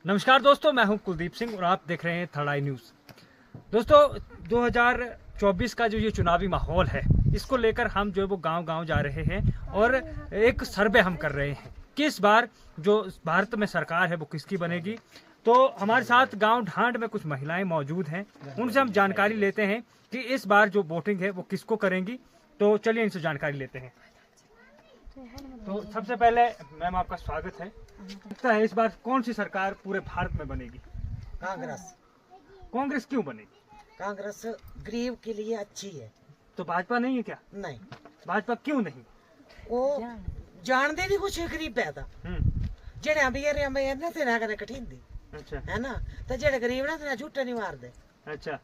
नमस्कार दोस्तों, मैं हूं कुलदीप सिंह और आप देख रहे हैं थर्ड आई न्यूज़। दोस्तों 2024 का जो ये चुनावी माहौल है, इसको लेकर हम जो है वो गांव-गांव जा रहे हैं और एक सर्वे हम कर रहे हैं कि इस बार जो भारत में सरकार है वो किसकी बनेगी। तो हमारे साथ गांव ढांड में कुछ महिलाएं मौजूद हैं, उनसे हम जानकारी लेते हैं कि इस बार जो वोटिंग है वो किसको करेंगी। तो चलिए इनसे जानकारी लेते हैं। तो सबसे पहले मैम आपका स्वागत है। लगता है इस बार कौन सी सरकार पूरे भारत में बनेगी? कांग्रेस। कांग्रेस क्यों बनेगी? कांग्रेस गरीब के लिए अच्छी है। तो भाजपा नहीं है क्या? नहीं, भाजपा क्यों नहीं? वो जानते नहीं कुछ गरीब पैदा जेड़े अमीर अमीर ने तेना कने कठिन दी अच्छा है ना, तो जेड़े गरीब ने तेना झूठे नहीं मार दे। अच्छा,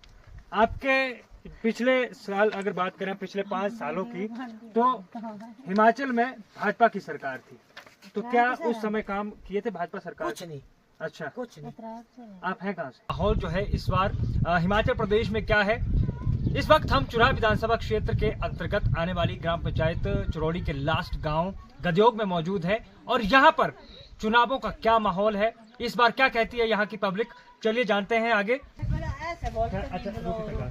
आपके पिछले साल अगर बात करें पिछले 5 सालों की, तो हिमाचल में भाजपा की सरकार थी, तो क्या उस समय काम किए थे भाजपा सरकार? कुछ नहीं, अच्छा, कुछ नहीं। आप हैं कहाँ से? माहौल जो है इस बार हिमाचल प्रदेश में क्या है, इस वक्त हम चुराह विधानसभा क्षेत्र के अंतर्गत आने वाली ग्राम पंचायत चुरौड़ी के लास्ट गांव गदयोग में मौजूद है और यहाँ पर चुनावों का क्या माहौल है, इस बार क्या कहती है यहाँ की पब्लिक, चलिए जानते हैं आगे।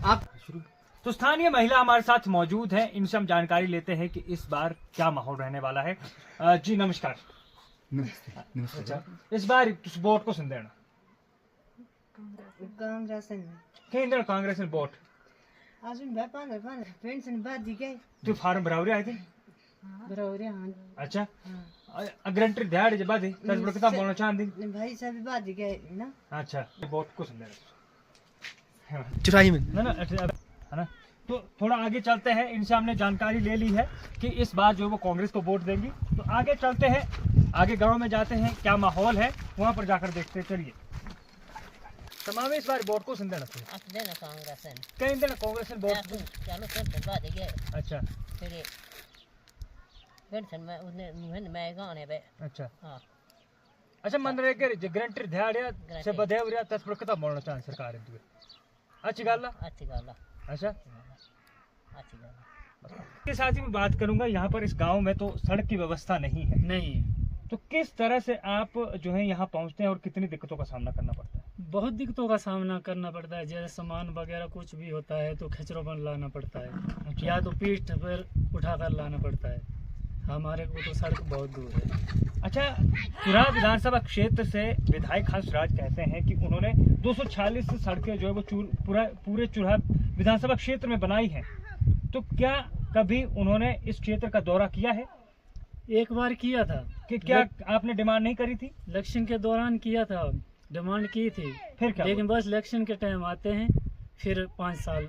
आप शुरू। तो स्थानीय महिला हमारे साथ मौजूद हैं, इनसे हम जानकारी लेते हैं कि इस बार क्या माहौल रहने वाला है। जी नमस्कार। अच्छा, इस बार किस वोट को संदेना? कांग्रेस ने वोट तो फार्म भरावरे आए थे। अच्छा, गारंटी दिहाड़ी जब बादी 10 रुपए कितना बोलना चाहती भाई सब बात गए ना। अच्छा, वोट को संदेना चुराही में ना है ना। तो थोड़ा आगे चलते हैं, इनसे हमने जानकारी ले ली है कि इस बार जो वो कांग्रेस को वोट देंगी। तो आगे चलते हैं, आगे गांव में जाते हैं, क्या माहौल है वहां पर जाकर देखते हैं। चलिए तमाम इस बार वोट को संदेना कांग्रेस कहीं देना कांग्रेस ने वोट। अच्छा अच्छा अच्छा, मनरेगा गारंटी दिहाड़ी से बधे हो 10 रुपए कितना बोलना चाह सरकार है। अच्छी गल अच्छा के साथ ही मैं बात करूंगा, यहाँ पर इस गांव में तो सड़क की व्यवस्था नहीं है। तो किस तरह से आप जो है यहाँ पहुँचते हैं और कितनी दिक्कतों का सामना करना पड़ता है? बहुत दिक्कतों का सामना करना पड़ता है, जैसे सामान वगैरह कुछ भी होता है तो खचरों पर लाना पड़ता है या तो पीठ पर उठाकर लाना पड़ता है। हमारे को तो सड़क बहुत दूर है। अच्छा, चुराह विधानसभा क्षेत्र से विधायक हंसराज कहते हैं कि उन्होंने 246 सड़कें जो है वो पूरे चुराह विधानसभा क्षेत्र में बनाई हैं। तो क्या कभी उन्होंने इस क्षेत्र का दौरा किया है? एक बार किया था। कि क्या आपने डिमांड नहीं करी थी? इलेक्शन के दौरान किया था, डिमांड की थी, फिर क्या? लेकिन बस इलेक्शन के टाइम आते हैं, फिर 5 साल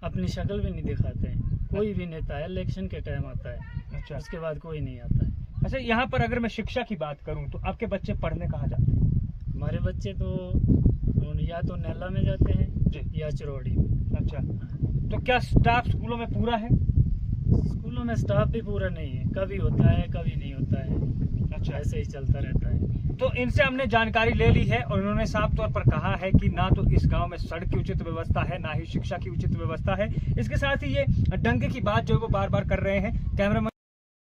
अपनी शक्ल भी नहीं दिखाते हैं। कोई भी नेता है इलेक्शन के टाइम आता है, अच्छा, उसके बाद कोई नहीं आता है। अच्छा, यहाँ पर अगर मैं शिक्षा की बात करूँ तो आपके बच्चे पढ़ने कहाँ जाते हैं? हमारे बच्चे तो या तो नैला में जाते हैं या चुरौड़ी में। अच्छा, तो क्या स्टाफ स्कूलों में पूरा है? स्कूलों में स्टाफ भी पूरा नहीं है, कभी होता है कभी नहीं होता है। अच्छा, ऐसे ही चलता रहता है। तो इनसे हमने जानकारी ले ली है और उन्होंने साफ तौर पर कहा है कि ना तो इस गांव में सड़क की उचित व्यवस्था है, ना ही शिक्षा की उचित व्यवस्था है। इसके साथ ही ये दंगे की बात जो है वो बार बार कर रहे हैं। कैमरामैन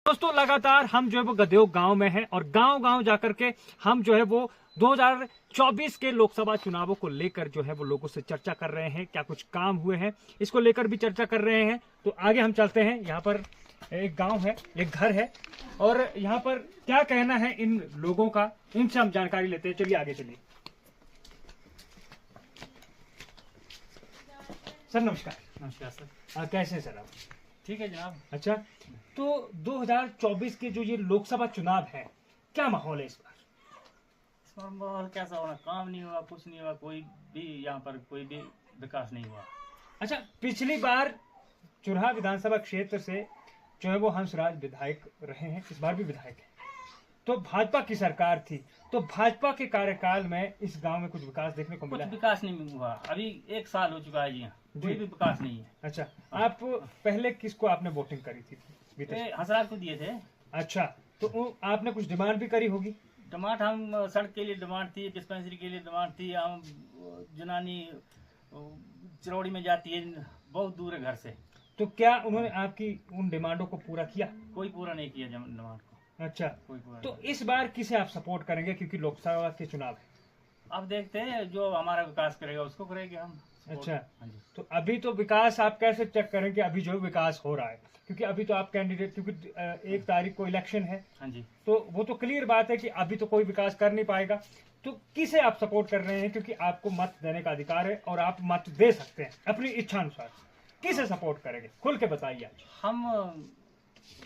दोस्तों, लगातार हम जो है वो गदयोग गांव में हैं और गांव-गांव जाकर के हम जो है वो 2024 के लोकसभा चुनावों को लेकर जो है वो लोगों से चर्चा कर रहे हैं, क्या कुछ काम हुए हैं इसको लेकर भी चर्चा कर रहे हैं। तो आगे हम चलते हैं, यहाँ पर एक गांव है, एक घर है और यहाँ पर क्या कहना है इन लोगों का, इनसे हम जानकारी लेते हैं। चलिए आगे चलिए। सर नमस्कार। नमस्कार सर। कैसे हैं सर आप? ठीक है जनाब। अच्छा, तो 2024 के जो ये लोकसभा चुनाव है, क्या माहौल है इस बार? इस बार माहौल कैसा होना, काम नहीं हुआ, कुछ नहीं हुआ, कोई भी यहाँ पर कोई भी विकास नहीं हुआ। अच्छा, पिछली बार चुराह विधानसभा क्षेत्र से जो है वो हंसराज विधायक रहे हैं, इस बार भी विधायक है, तो भाजपा की सरकार थी, तो भाजपा के कार्यकाल में इस गांव में कुछ विकास देखने को मिला? कुछ विकास नहीं हुआ, अभी 1 साल हो चुका है जी, कोई भी विकास नहीं है। अच्छा, आप पहले किसको आपने वोटिंग करी थी? हंसराज को दिए थे। अच्छा, तो आपने कुछ डिमांड भी करी होगी? डिमांड हम सड़क के लिए डिमांड थी, डिस्पेंसरी के लिए डिमांड थी, हम जनानी चरौड़ी में जाती है, बहुत दूर है घर से। तो क्या उन्होंने आपकी उन डिमांडों को पूरा किया? कोई पूरा नहीं किया डिमांड को। अच्छा, कोई पूरा तो इस बार किसे आप सपोर्ट करेंगे, क्योंकि लोकसभा के चुनाव है? अब देखते हैं, जो हमारा विकास करेगा उसको करेंगे हम। अच्छा, हाँ जी। तो अभी तो विकास आप कैसे चेक करें कि अभी जो है विकास हो रहा है? क्योंकि अभी तो आप कैंडिडेट, क्योंकि 1 तारीख को इलेक्शन है, हाँ जी। तो वो तो क्लियर बात है कि अभी तो कोई विकास कर नहीं पाएगा। तो किसे आप सपोर्ट कर रहे हैं? क्योंकि आपको मत देने का अधिकार है और आप मत दे सकते हैं अपनी इच्छा अनुसार। किसे सपोर्ट करेंगे, खुल के बताइए आज। हम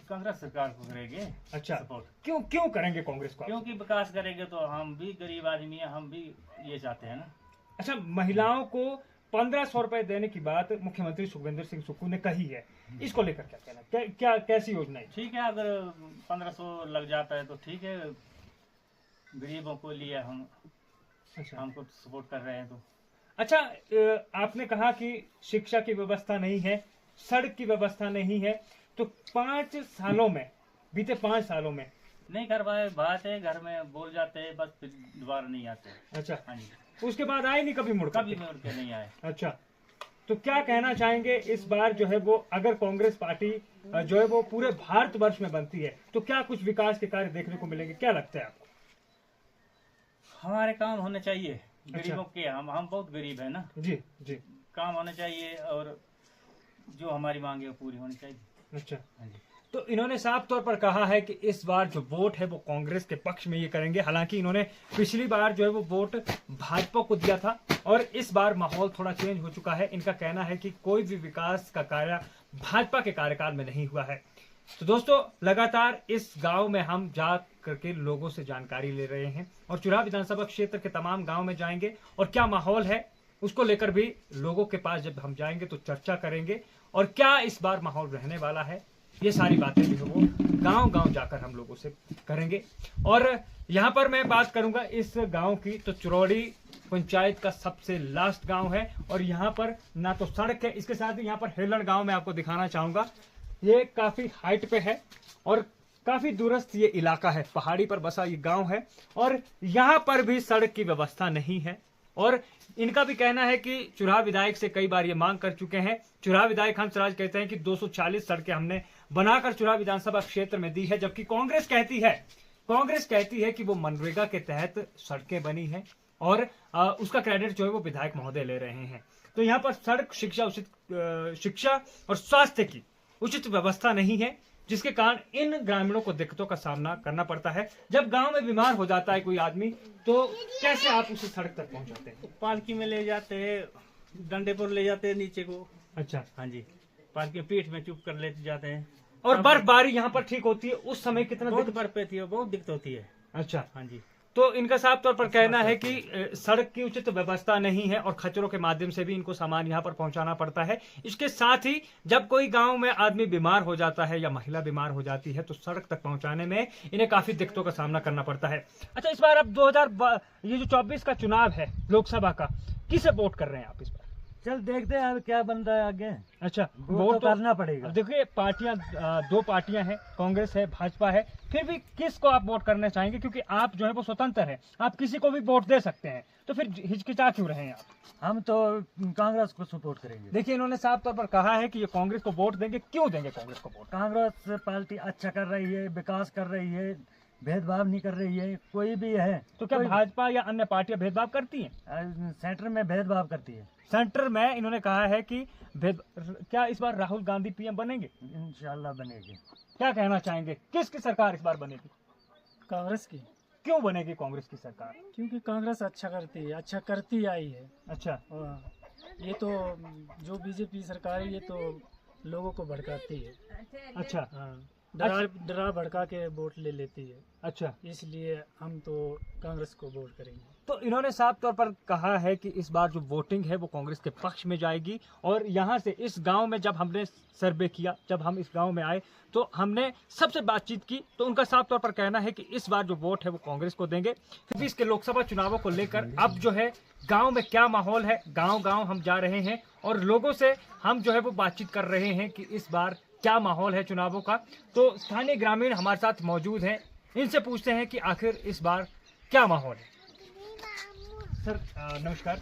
कांग्रेस सरकार को करेंगे अच्छा, सपोर्ट। क्यों करेंगे कांग्रेस को आप? क्योंकि विकास करेंगे तो हम भी गरीब आदमी है, हम भी ये चाहते हैं ना। अच्छा, महिलाओं को 1500 रुपए देने की बात मुख्यमंत्री सुखविंदर सिंह सुक्खू ने कही है, इसको लेकर क्या कहना? क्या कैसी योजना है? ठीक है, अगर 1500 लग जाता है तो ठीक है, गरीबों को लिए हम अच्छा, हमको सपोर्ट कर रहे हैं तो। अच्छा, आपने कहा कि शिक्षा की व्यवस्था नहीं है, सड़क की व्यवस्था नहीं है, तो 5 सालों में, बीते 5 सालों में नहीं कर पाए, बात है घर में बोल जाते हैं बस, फिर दोबारा नहीं आते। अच्छा, हाँ जी, उसके बाद आए नहीं कभी मुड़ कर? कभी मुड़ के नहीं आए। अच्छा, तो क्या कहना चाहेंगे इस बार जो है वो, अगर कांग्रेस पार्टी जो है वो पूरे भारतवर्ष में बनती है तो क्या कुछ विकास के कार्य देखने को मिलेंगे? क्या लगता है आपको? हमारे काम होने चाहिए गरीबों के, हम बहुत गरीब है ना जी जी। काम होने चाहिए और जो हमारी मांग है वो पूरी होनी चाहिए। अच्छा, हाँ जी। तो इन्होंने साफ तौर पर कहा है कि इस बार जो वोट है वो कांग्रेस के पक्ष में ये करेंगे। हालांकि इन्होंने पिछली बार जो है वो वोट भाजपा को दिया था और इस बार माहौल थोड़ा चेंज हो चुका है। इनका कहना है कि कोई भी विकास का कार्य भाजपा के कार्यकाल में नहीं हुआ है। तो दोस्तों, लगातार इस गांव में हम जा करके लोगों से जानकारी ले रहे हैं और चुराह विधानसभा क्षेत्र के तमाम गांव में जाएंगे और क्या माहौल है उसको लेकर भी लोगों के पास जब हम जाएंगे तो चर्चा करेंगे और क्या इस बार माहौल रहने वाला है, ये सारी बातें जो है वो गांव-गांव जाकर हम लोगों से करेंगे। और यहाँ पर मैं बात करूंगा इस गांव की, तो चुरौड़ी पंचायत का सबसे लास्ट गांव है और यहाँ पर ना तो सड़क है, इसके साथ ही यहाँ पर हेलन गांव में आपको दिखाना चाहूंगा। ये काफी हाइट पे है और काफी दूरस्थ ये इलाका है, पहाड़ी पर बसा ये गांव है और यहाँ पर भी सड़क की व्यवस्था नहीं है। और इनका भी कहना है कि चुराह विधायक से कई बार ये मांग कर चुके हैं। चुराह विधायक हंसराज कहते हैं कि 240 सड़कें हमने बनाकर चुराह विधानसभा क्षेत्र में दी है, जबकि कांग्रेस कहती है कि वो मनरेगा के तहत सड़कें बनी है और उसका क्रेडिट जो है वो विधायक महोदय ले रहे हैं। तो यहाँ पर सड़क, शिक्षा और स्वास्थ्य की उचित व्यवस्था नहीं है, जिसके कारण इन ग्रामीणों को दिक्कतों का सामना करना पड़ता है। जब गांव में बीमार हो जाता है कोई आदमी तो कैसे आप उसे सड़क तक पहुंचाते हैं? पालकी में ले जाते हैं, डंडे पर ले जाते हैं नीचे को। अच्छा, हाँ जी, पालकी पीठ में चुप कर लेते जाते हैं। और बर्फबारी यहाँ पर ठीक होती है, उस समय कितना बहुत बर्फ होती है, बहुत दिक्कत होती है। अच्छा, हाँ जी। तो इनका साफ तौर पर कहना है कि सड़क की उचित व्यवस्था नहीं है और खच्चरों के माध्यम से भी इनको सामान यहाँ पर पहुंचाना पड़ता है। इसके साथ ही जब कोई गांव में आदमी बीमार हो जाता है या महिला बीमार हो जाती है तो सड़क तक पहुंचाने में इन्हें काफी दिक्कतों का सामना करना पड़ता है। अच्छा, इस बार अब 2024 का चुनाव है लोकसभा का, किसे वोट कर रहे हैं आप इस बार? चल देखते हैं अब क्या बन रहा है आगे। अच्छा, वोट तो करना पड़ेगा। अब देखिए, पार्टियां, 2 पार्टियां हैं, कांग्रेस है, भाजपा है, फिर भी किसको आप वोट करना चाहेंगे? क्योंकि आप जो है वो स्वतंत्र है, आप किसी को भी वोट दे सकते हैं, तो फिर हिचकिचा क्यों रहे हैं आप? हम तो कांग्रेस को सपोर्ट करेंगे। देखिए, इन्होंने साफ तौर पर कहा है कि ये कांग्रेस को वोट देंगे। क्यों देंगे कांग्रेस को वोट? कांग्रेस पार्टी अच्छा कर रही है, विकास कर रही है, भेदभाव नहीं कर रही है, कोई भी है। तो क्या भाजपा या अन्य पार्टियां भेदभाव करती हैं? सेंटर में भेदभाव करती है। सेंटर में इन्होंने कहा है कि क्या इस बार राहुल गांधी पीएम बनेंगे? इंशाल्लाह बनेगी। क्या कहना चाहेंगे, किसकी सरकार इस बार बनेगी? कांग्रेस की। क्यों बनेगी कांग्रेस की सरकार? क्योंकि कांग्रेस अच्छा करती है, अच्छा करती आई है। अच्छा, ये तो जो बीजेपी सरकार है ये तो लोगों को भड़काती है। अच्छा, डरा भड़का के वोट ले लेती है। अच्छा, इसलिए हम तो कांग्रेस को वोट करेंगे। तो इन्होंने साफ तौर पर कहा है कि इस बार जो वोटिंग है वो कांग्रेस के पक्ष में जाएगी। और यहाँ से इस गांव में जब हमने सर्वे किया, जब हम इस गांव में आए तो हमने सबसे बातचीत की, तो उनका साफ तौर पर कहना है कि इस बार जो वोट है वो कांग्रेस को देंगे। 2020 के लोकसभा चुनावों को लेकर अब जो है गांव में क्या माहौल है, गांव-गांव हम जा रहे हैं और लोगों से हम जो है वो बातचीत कर रहे हैं कि इस बार क्या माहौल है चुनावों का। तो स्थानीय ग्रामीण हमारे साथ मौजूद हैं, इनसे पूछते हैं कि आखिर इस बार क्या माहौल है। सर नमस्कार,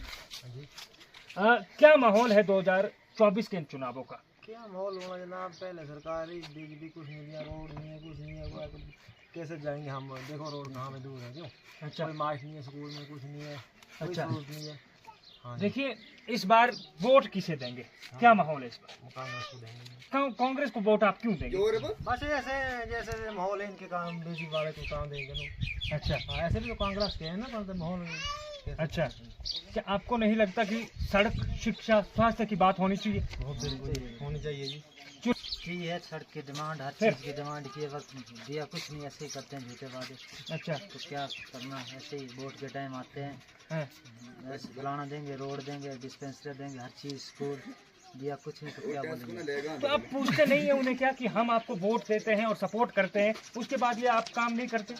क्या माहौल है 2024 के चुनावों का? क्या माहौल होना जनाब, पहले सरकारी बिजली कुछ नहीं दिया, रोड नहीं है, कुछ नहीं है, कैसे जाएंगे हम? देखो रोड कहाँ में दूर है, क्यों? अच्छा, कोई मास्टर नहीं है, स्कूल में कुछ नहीं है, कोई अच्छा। सोच नहीं है। हाँ जी, देखिए इस बार वोट किसे देंगे, क्या माहौल है इस बार? कांग्रेस को देंगे। कांग्रेस को वोट आप क्यों देंगे? बस ऐसे जैसे माहौल है इनके काम, बीजेपी वाले को काम देंगे लोग। अच्छा हाँ, ऐसे भी तो कांग्रेस के है ना, पर माहौल कैसे- अच्छा। क्या आपको नहीं लगता कि सड़क, शिक्षा, स्वास्थ्य की बात होनी चाहिए? बहुत बिल्कुल होनी चाहिए जी। की है सड़क की डिमांड, हर फिर? चीज़ की डिमांड की है, वक्त दिया कुछ नहीं, ऐसे ही करते हैं झूठे वादे। अच्छा। तो क्या करना, ऐसे ही वोट के टाइम आते हैं, हाँ। ऐसे फलाना देंगे, रोड देंगे, डिस्पेंसरी देंगे, हर चीज़, स्कूल दिया कुछ नहीं, तो क्या बोलेंगे। तो आप पूछते नहीं है उन्हें क्या कि हम आपको वोट देते हैं और सपोर्ट करते हैं, उसके बाद ये आप काम नहीं करते?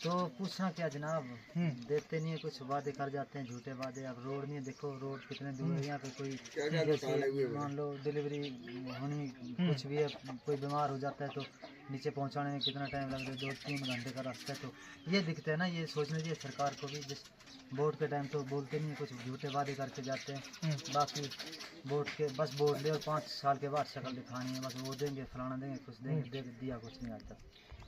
तो पूछना क्या जनाब, हम्म। देते नहीं है, कुछ वादे कर जाते हैं झूठे वादे। अब रोड नहीं है, देखो रोड कितने दूर है, यहाँ पे कोई जैसे मान लो डिलीवरी होनी कुछ भी है, कोई बीमार हो जाता है तो नीचे पहुंचाने में कितना टाइम लगता है, 2-3 घंटे का रास्ता है। तो ये दिखते हैं ना, ये सोचना चाहिए सरकार को भी। जिस वोट के टाइम तो बोलते नहीं है, कुछ झूठे वादे करके जाते हैं। बाकी वोट के बस वोट ले और 5 साल के बाद शक्ल दिखानी है, बस वो देंगे फलाना देंगे, कुछ देंगे, दिया कुछ नहीं आज तक।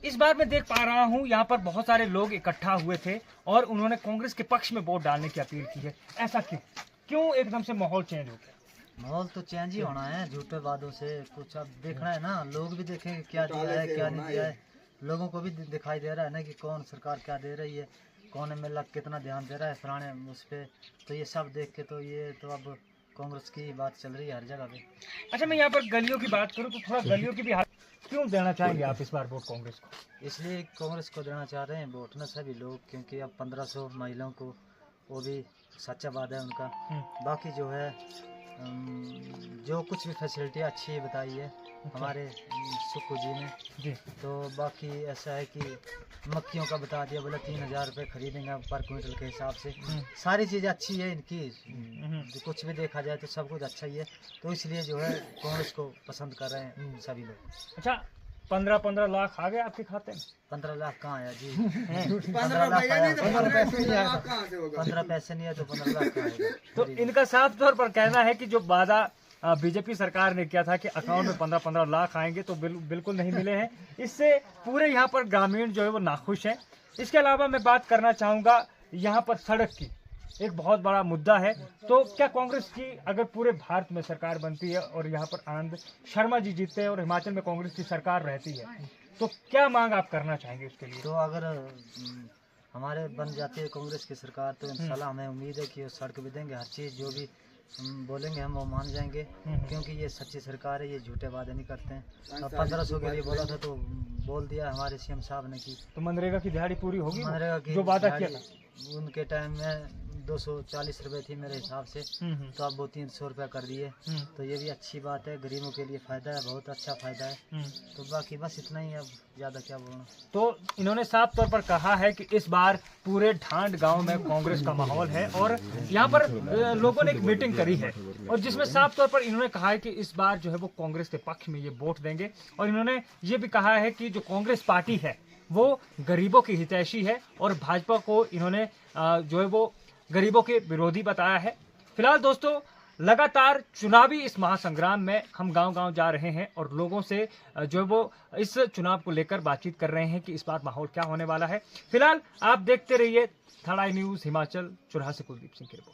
इस बार मैं देख पा रहा हूँ यहाँ पर बहुत सारे लोग इकट्ठा हुए थे और उन्होंने कांग्रेस के पक्ष में वोट डालने की अपील की है। ऐसा क्यों एकदम से माहौल चेंज हो गया? माहौल तो चेंज ही होना है, झूठे वादों से कुछ अब देखना है ना, लोग भी देखेंगे क्या दिया है क्या नहीं दिया है। लोगों को भी दिखाई दे रहा है ना कि कौन सरकार क्या दे रही है, कौन एमएलए कितना ध्यान दे रहा है फलाने उस पर। तो ये सब देख के तो ये तो अब कांग्रेस की बात चल रही है हर जगह पे। अच्छा, मैं यहाँ पर गलियों की बात करूँ तो थोड़ा गलियों की भी हाल क्यों देना चाहेंगे आप इस बार वोट कांग्रेस को? इसलिए कांग्रेस को देना चाह रहे हैं वोट ना सभी लोग, क्योंकि अब 1500 महिलाओं को, वो भी सच्चा वादा है उनका। बाकी जो है जो कुछ भी फैसिलिटी अच्छी बताई है हमारे सुक्खू जी ने। जी। तो बाकी ऐसा है कि मक्खियों का बता दिया, बोला 3000 रुपये खरीदेंगे पर क्विंटल के हिसाब से। सारी चीज़ें अच्छी है इनकी, कुछ भी देखा जाए तो सब कुछ अच्छा ही है। तो इसलिए जो है कांग्रेस को पसंद कर रहे हैं सभी लोग। अच्छा, 15-15 लाख आ गए आपके खाते में? 15 लाख कहाँ आया जी? 15 लाख आया, 15 पैसे नहीं है तो 15 लाख कहाँ आएगा? तो इनका साफ तौर पर कहना है कि जो वादा बीजेपी सरकार ने किया था कि अकाउंट में 15-15 लाख आएंगे, तो बिल्कुल नहीं मिले हैं। इससे पूरे यहाँ पर ग्रामीण जो है वो नाखुश हैं। इसके अलावा मैं बात करना चाहूँगा यहाँ पर सड़क की, एक बहुत बड़ा मुद्दा है। तो क्या कांग्रेस की अगर पूरे भारत में सरकार बनती है और यहाँ पर आनंद शर्मा जी जीतते हैं और हिमाचल में कांग्रेस की सरकार रहती है, तो क्या मांग आप करना चाहेंगे उसके लिए? तो अगर हमारे बन जाती है कांग्रेस की सरकार तो इंशाल्लाह हमें उम्मीद है कि वो सड़क भी देंगे, हर चीज़ जो भी बोलेंगे हम वो मान जाएंगे, क्योंकि ये सच्ची सरकार है, ये झूठे वादे नहीं करते हैं। अब 1500 के लिए बोला था तो बोल दिया हमारे सीएम साहब ने कि तो मनरेगा की दिहाड़ी पूरी होगी? मनरेगा की जो वादा किया था उनके टाइम में 240 रुपये थी मेरे हिसाब से, तो अब वो 300 रुपये कर दिए। तो ये भी अच्छी बात है, गरीबों के लिए फ़ायदा है, बहुत अच्छा फ़ायदा है। तो बाकी बस इतना ही, अब ज़्यादा क्या बोलना। तो इन्होंने साफ तौर पर कहा है कि इस बार पूरे ढांड गांव में कांग्रेस का माहौल है और यहाँ पर लोगों ने एक मीटिंग करी है और जिसमें साफ तौर पर इन्होंने कहा है कि इस बार जो है वो कांग्रेस के पक्ष में ये वोट देंगे। और इन्होंने ये भी कहा है कि जो कांग्रेस पार्टी है वो गरीबों की हितैषी है और भाजपा को इन्होंने जो है वो गरीबों के विरोधी बताया है। फिलहाल दोस्तों, लगातार चुनावी इस महासंग्राम में हम गांव-गांव जा रहे हैं और लोगों से जो है वो इस चुनाव को लेकर बातचीत कर रहे हैं कि इस बार माहौल क्या होने वाला है। फिलहाल आप देखते रहिए थर्ड आई न्यूज़ हिमाचल, चुराहा से कुलदीप सिंह की रिपोर्ट।